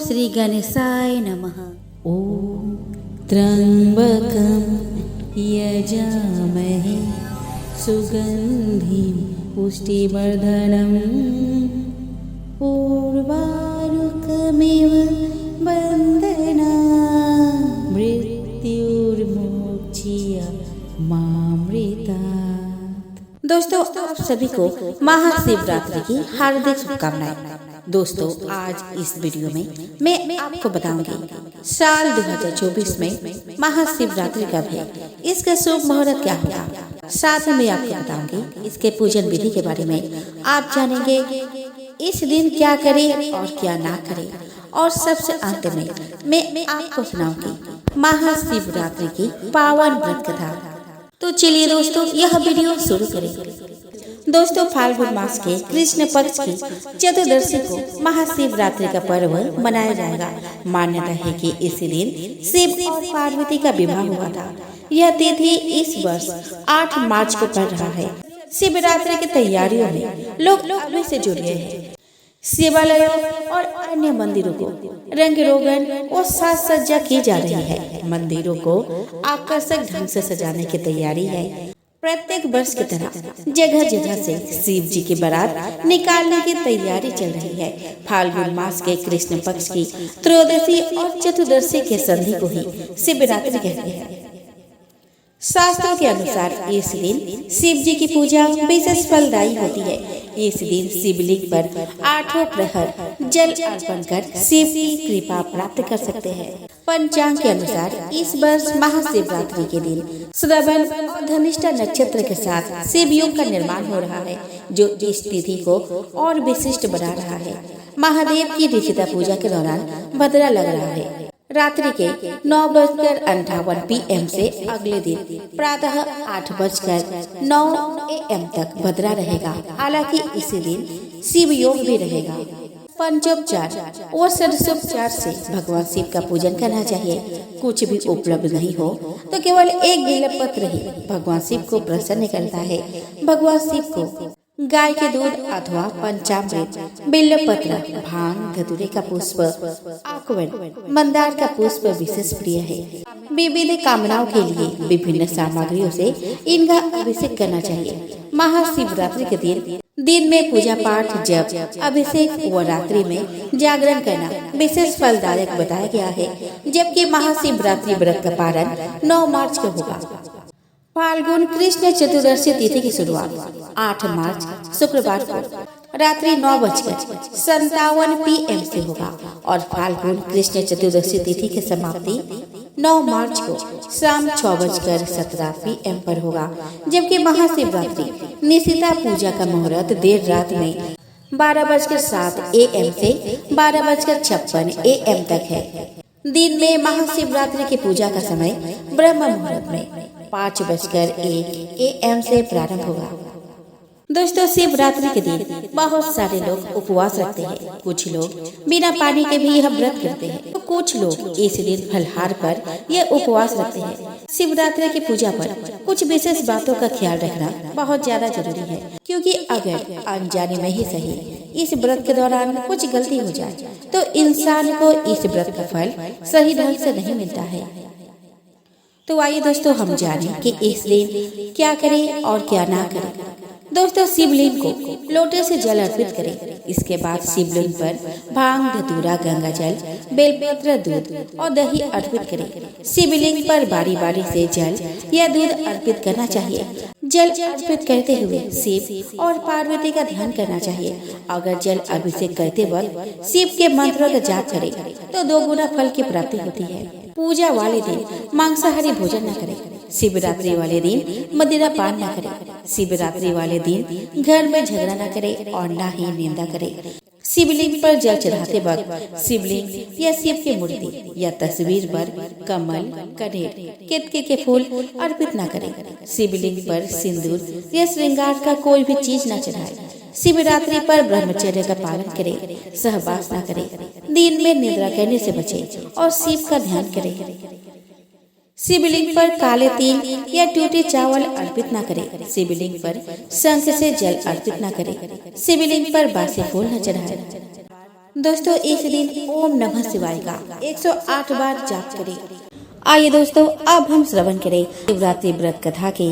श्री गणेशाय नमः। ॐ त्र्यम्बकं यजामहे सुगन्धिं पुष्टिवर्धनम् उर्वारुकमिव बन्धनात् मृत्युर्मोक्षीयमामृतात्। दोस्तों, आप सभी को महाशिवरात्रि की हार्दिक शुभकामनाएं। दोस्तों, आज इस वीडियो में मैं आपको बताऊंगी साल 2024 में महाशिवरात्रि कब है, इसका शुभ मुहूर्त क्या होगा। साथ ही मैं आपको बताऊंगी इसके पूजन विधि के बारे में। आप जानेंगे इस दिन क्या करें और क्या ना करें, और सबसे अंत में मैं आपको सुनाऊंगी महाशिवरात्रि की पावन व्रत कथा। तो चलिए दोस्तों, यह वीडियो शुरू करें। दोस्तों, फाल्गुन मास के कृष्ण पक्ष की चतुर्दशी को महाशिवरात्रि का पर्व मनाया जाएगा। मान्यता है कि इसी दिन शिव और पार्वती का विवाह हुआ था। यह तिथि इस वर्ष 8 मार्च को पड़ रहा है। शिवरात्रि की तैयारियों में लोग अभी से जुड़ गए हैं। शिवालयों और अन्य मंदिरों को रंग रोगन और साज सज्जा की जा रही है। मंदिरों को आकर्षक ढंग से सजाने की तैयारी है। प्रत्येक वर्ष की तरह जगह जगह से शिव जी की बारात निकालने की तैयारी चल रही है। फाल्गुन मास के कृष्ण पक्ष की त्रयोदशी और चतुर्दशी के संधि को ही शिवरात्रि कहते हैं। शास्त्रों के अनुसार इस दिन शिव जी की पूजा विशेष फलदायी होती है। इस दिन शिवलिंग पर 8 प्रहर जल अर्पण कर शिव की कृपा प्राप्त कर सकते हैं। पंचांग के अनुसार इस वर्ष महाशिवरात्रि के दिन श्रवण और धनिष्ठा नक्षत्र के साथ शिव योग का निर्माण हो रहा है, जो इस तिथि को और विशिष्ट बना रहा है। महादेव की ऋषिता पूजा के दौरान भद्रा लग रहा है। रात्रि के 9:58 PM से अगले दिन प्रातः 8:09 AM तक भद्रा रहेगा। हालांकि इसी दिन शिव योग भी रहेगा। पंचोपचार और षोडशोपचार से भगवान शिव का पूजन करना चाहिए। कुछ भी उपलब्ध नहीं हो तो केवल एक बिल्वपत्र ही भगवान शिव को प्रसन्न करता है। भगवान शिव को गाय के दूध अथवा पंचामृत, बिल्वपत्र, भांग, धतूरे का पुष्प, आकवन, मंदार का पुष्प विशेष प्रिय है। विविध कामनाओं के लिए विभिन्न सामग्रियों से इनका अभिषेक करना चाहिए। महाशिवरात्रि के दिन में पूजा पाठ, जप, अभिषेक व रात्रि में जागरण करना विशेष फलदायक बताया गया है। जबकि महाशिवरात्रि व्रत का पारण 9 मार्च को होगा। फाल्गुन कृष्ण चतुर्दशी तिथि की शुरुआत 8 मार्च शुक्रवार को रात्रि 9:57 PM से होगा और फाल्गुन कृष्ण चतुर्दशी तिथि की समाप्ति 9 मार्च को शाम 6:17 PM पर होगा। जबकि महाशिवरात्रि निशिता पूजा का मुहूर्त देर रात में 12:07 AM से 12:56 AM तक है। दिन में महाशिवरात्रि की पूजा का समय ब्रह्म मुहूर्त में 5:01 AM से प्रारंभ होगा। दोस्तों, शिवरात्रि के दिन बहुत सारे लोग उपवास रखते हैं। कुछ लोग बिना पानी के भी यह व्रत करते हैं, तो कुछ लोग इस दिन फलहार पर यह उपवास रखते हैं। शिवरात्रि की पूजा पर कुछ विशेष बातों का ख्याल रखना बहुत ज्यादा जरूरी है, क्योंकि अगर अनजाने में ही सही इस व्रत के दौरान कुछ गलती हो जाए तो इंसान को इस व्रत का फल सही ढंग से नहीं मिलता है। तो आइए दोस्तों, हम जानें कि इस दिन क्या करें और क्या ना करें। दोस्तों, शिवलिंग को लोटे से जल अर्पित करें। इसके बाद शिवलिंग पर भांग, धतूरा, गंगा जल, बेलपत्र, दूध और दही अर्पित करें। शिवलिंग पर बारी बारी से जल या दूध अर्पित करना चाहिए। जल अर्पित करते हुए शिव और पार्वती का ध्यान करना चाहिए। अगर जल अभिषेक करते वक्त शिव के मंत्रों का जाप करें तो 2 गुना फल की प्राप्ति होती है। पूजा वाले दिन मांसाहारी भोजन न करें। शिवरात्रि वाले दिन मदिरा पान न करें। शिवरात्रि वाले दिन घर में झगड़ा न करें और न ही निंदा करें। शिवलिंग पर जल चढ़ाते वक्त शिवलिंग या शिव की मूर्ति या तस्वीर पर कमल, कनेर, केतके के फूल अर्पित न करें। शिवलिंग पर सिंदूर या श्रृंगार का कोई भी चीज न चढ़ाए। शिवरात्रि पर ब्रह्मचर्य का पालन करें। सहवास न करें। दिन में निद्रा करने से बचें और शिव का ध्यान करें। शिवलिंग पर काले तिल या टूटे चावल अर्पित न करें। शिवलिंग पर शंख से जल अर्पित न करें। शिवलिंग पर बासी फूल न चढ़ाएं। दोस्तों इस दिन ओम नमः शिवाय का 108 बार जाप करें। आइए दोस्तों अब हम श्रवण करें शिवरात्रि व्रत कथा के।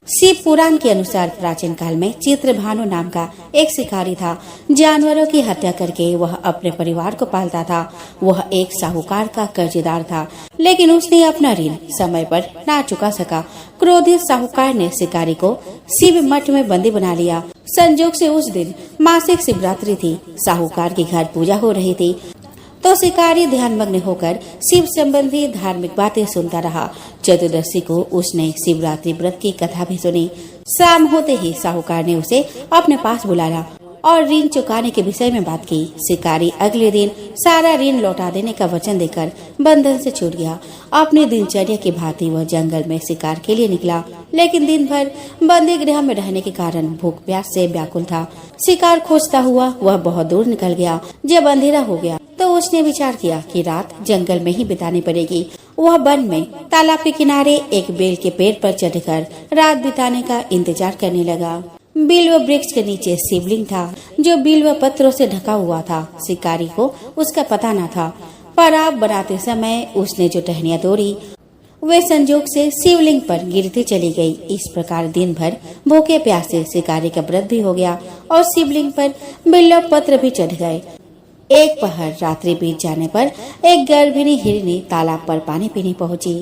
शिव पुराण के अनुसार प्राचीन काल में चित्रभानु नाम का एक शिकारी था। जानवरों की हत्या करके वह अपने परिवार को पालता था। वह एक साहूकार का कर्जदार था, लेकिन उसने अपना ऋण समय पर ना चुका सका। क्रोधित साहूकार ने शिकारी को शिव मठ में बंदी बना लिया। संजोग से उस दिन मासिक शिवरात्रि थी। साहूकार के घर पूजा हो रही थी, तो शिकारी ध्यानमग्न होकर शिव संबंधी धार्मिक बातें सुनता रहा। चतुर्दशी को उसने शिवरात्रि व्रत की कथा भी सुनी। शाम होते ही साहूकार ने उसे अपने पास बुलाया और ऋण चुकाने के विषय में बात की। शिकारी अगले दिन सारा ऋण लौटा देने का वचन देकर बंधन से छूट गया। अपनी दिनचर्या की भांति वह जंगल में शिकार के लिए निकला, लेकिन दिन भर बंदी गृह में रहने के कारण भूख प्यास से व्याकुल था। शिकार खोजता हुआ वह बहुत दूर निकल गया। जब अंधेरा हो गया तो उसने विचार किया कि रात जंगल में ही बितानी पड़ेगी। वह वन में तालाब के किनारे एक बेल के पेड़ पर चढ़कर रात बिताने का इंतजार करने लगा। बिल्व वृक्ष के नीचे शिवलिंग था, जो बिल्व पत्रों से ढका हुआ था। शिकारी को उसका पता न था, पर आप बनाते समय उसने जो टहनियां तोड़ी वे संजोग से शिवलिंग पर गिरती चली गई। इस प्रकार दिन भर भूखे प्यासे शिकारी का व्रत भी हो गया और शिवलिंग पर बिल्व पत्र भी चढ़ गए। एक पहर रात्रि बीत जाने पर एक गर्भिणी हिरनी तालाब पर पानी पीने पहुंची।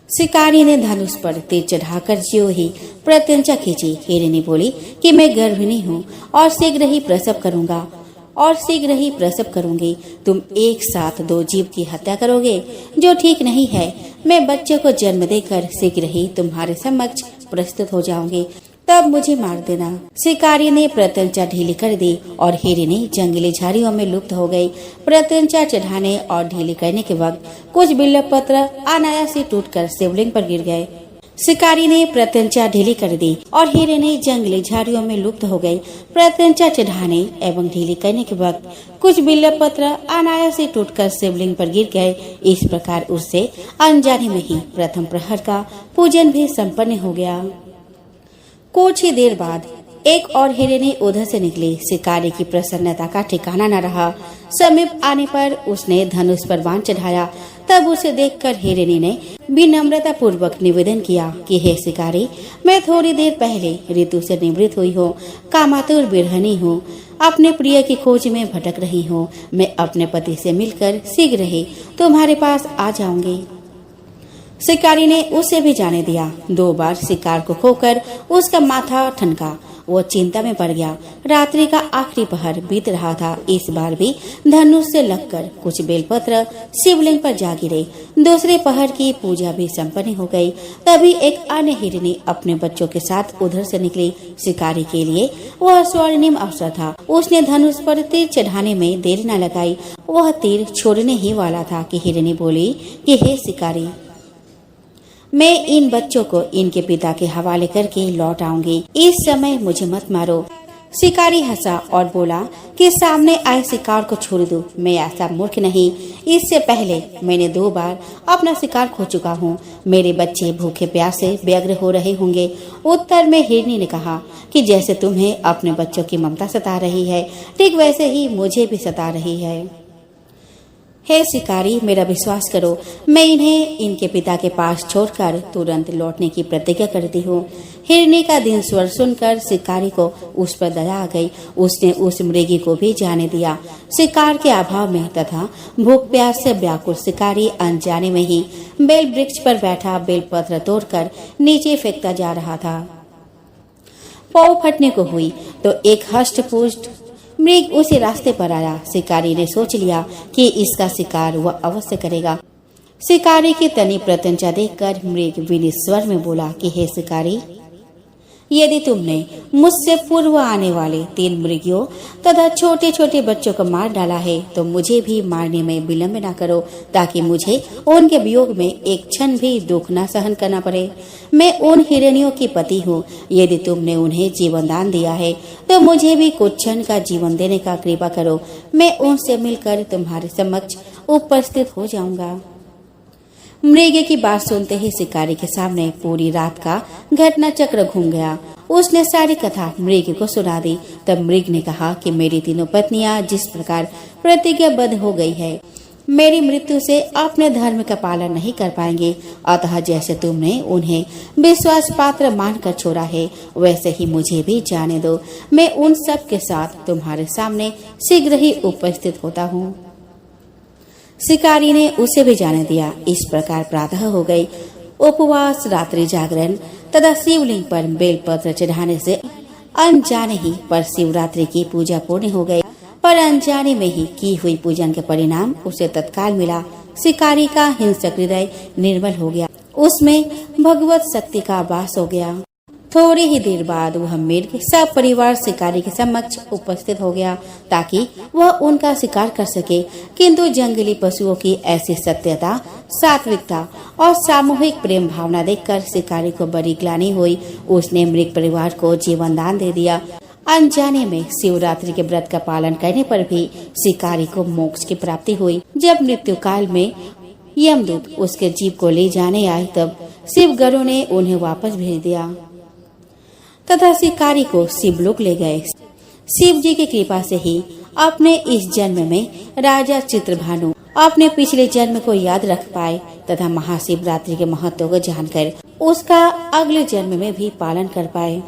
शिकारी ने धनुष पर तीर चढ़ाकर ज्यों ही प्रत्यंचा खींची। हिरनी बोली कि मैं गर्भिणी हूँ और शीघ्र ही प्रसव करूंगी। तुम एक साथ दो जीव की हत्या करोगे, जो ठीक नहीं है। मैं बच्चे को जन्म देकर शीघ्र ही तुम्हारे समक्ष प्रस्तुत हो जाऊंगी, तब मुझे मार देना। शिकारी ने प्रत्यंचा ढीली कर दी और हिरनी जंगली झाड़ियों में लुप्त हो गई। प्रत्यंचा चढ़ाने और ढीली करने के वक्त कुछ बिल्व पत्र अनायास ही टूटकर शिवलिंग पर गिर गए। शिकारी ने प्रत्यंचा ढीली कर दी और हिरनी जंगली झाड़ियों में लुप्त हो गई। प्रत्यंचा चढ़ाने एवं ढीली करने के वक्त कुछ बिल्व पत्र अनायास ही टूटकर शिवलिंग पर गिर गए। इस प्रकार उससे अनजाने में ही प्रथम प्रहर का पूजन भी संपन्न हो गया। कुछ ही देर बाद एक और हिरनी उधर से निकली। शिकारी की प्रसन्नता का ठिकाना न रहा। समीप आने पर उसने धनुष पर बाण चढ़ाया। तब उसे देखकर हिरनी ने विनम्रता पूर्वक निवेदन किया कि हे शिकारी, मैं थोड़ी देर पहले ऋतु से निवृत्त हुई हूँ। कामातुर बिरहनी हूँ, अपने प्रिय की खोज में भटक रही हूँ। मैं अपने पति से मिलकर शीघ्र ही तुम्हारे पास आ जाऊंगी। शिकारी ने उसे भी जाने दिया। 2 बार शिकार को खोकर उसका माथा ठनका। वो चिंता में पड़ गया। रात्रि का आखिरी पहर बीत रहा था। इस बार भी धनुष से लगकर कुछ बेलपत्र शिवलिंग पर जा गिरे। दूसरे पहर की पूजा भी संपन्न हो गई। तभी एक अन्य हिरनी अपने बच्चों के साथ उधर से निकली। शिकारी के लिए वह स्वर्णिम अवसर था। उसने धनुष पर तीर चढ़ाने में देर न लगाई। वह तीर छोड़ने ही वाला था कि हिरनी बोली कि हे शिकारी, मैं इन बच्चों को इनके पिता के हवाले करके लौट आऊंगी। इस समय मुझे मत मारो। शिकारी हंसा और बोला कि सामने आए शिकार को छोड़ दो। मैं ऐसा मूर्ख नहीं। इससे पहले मैंने 2 बार अपना शिकार खो चुका हूँ। मेरे बच्चे भूखे प्यासे व्यग्र हो रहे होंगे। उत्तर में हिरनी ने कहा कि जैसे तुम्हें अपने बच्चों की ममता सता रही है, ठीक वैसे ही मुझे भी सता रही है। हे शिकारी, मेरा विश्वास करो, मैं इन्हें इनके पिता के पास छोड़कर तुरंत लौटने की प्रतिज्ञा करती हूँ। हिरनी का दिन स्वर सुनकर शिकारी को उस पर दया आ गई। उसने उस मृगी को भी जाने दिया। शिकार के अभाव में तथा भूख प्यास से व्याकुल शिकारी अनजाने में ही बेल वृक्ष पर बैठा बेलपत्र तोड़कर नीचे फेंकता जा रहा था। पाँव फटने को हुई तो एक हष्ट पुष्ट मृग उसी रास्ते पर आया। शिकारी ने सोच लिया कि इसका शिकार वह अवश्य करेगा। शिकारी की तनी प्रत्यंचा देखकर मृग विनीत स्वर में बोला कि हे शिकारी, यदि तुमने मुझसे पूर्व आने वाले 3 मृगियों तथा छोटे छोटे बच्चों को मार डाला है तो मुझे भी मारने में विलम्ब न करो, ताकि मुझे उनके वियोग में एक क्षण भी दुख न सहन करना पड़े। मैं उन हिरनियों की पति हूँ। यदि तुमने उन्हें जीवन दान दिया है तो मुझे भी कुछ क्षण का जीवन देने का कृपा करो। मैं उनसे मिलकर तुम्हारे समक्ष उपस्थित हो जाऊंगा। मृग की बात सुनते ही शिकारी के सामने पूरी रात का घटना चक्र घूम गया। उसने सारी कथा मृग को सुना दी। तब मृग ने कहा कि मेरी तीनों पत्नियां जिस प्रकार प्रतिज्ञाबद्ध हो गई है, मेरी मृत्यु से अपने धर्म का पालन नहीं कर पाएंगे। अतः जैसे तुमने उन्हें विश्वास पात्र मानकर छोड़ा है, वैसे ही मुझे भी जाने दो। मैं उन सब के साथ तुम्हारे सामने शीघ्र ही उपस्थित होता हूँ। शिकारी ने उसे भी जाने दिया। इस प्रकार प्रातः हो गई। उपवास, रात्रि जागरण तथा शिवलिंग पर बेलपत्र चढ़ाने से अनजाने ही पर शिवरात्रि की पूजा पूर्ण हो गई। पर अनजाने में ही की हुई पूजन के परिणाम उसे तत्काल मिला। शिकारी का हिंसक हृदय निर्मल हो गया, उसमें भगवत शक्ति का वास हो गया। थोड़ी ही देर बाद वह मृग सब परिवार शिकारी के समक्ष उपस्थित हो गया ताकि वह उनका शिकार कर सके। किंतु जंगली पशुओं की ऐसी सत्यता, सात्विकता और सामूहिक प्रेम भावना देखकर शिकारी को बड़ी ग्लानि हुई। उसने मृग परिवार को जीवन दान दे दिया। अनजाने में शिवरात्रि के व्रत का पालन करने पर भी शिकारी को मोक्ष की प्राप्ति हुई। जब मृत्यु काल में यमदूत उसके जीव को ले जाने आए, तब शिवगणों ने उन्हें वापस भेज दिया तथा शिकारी को शिवलोक ले गए। शिव जी की कृपा से ही अपने इस जन्म में राजा चित्रभानु अपने पिछले जन्म को याद रख पाए तथा महाशिवरात्रि के महत्व को जानकर उसका अगले जन्म में भी पालन कर पाए।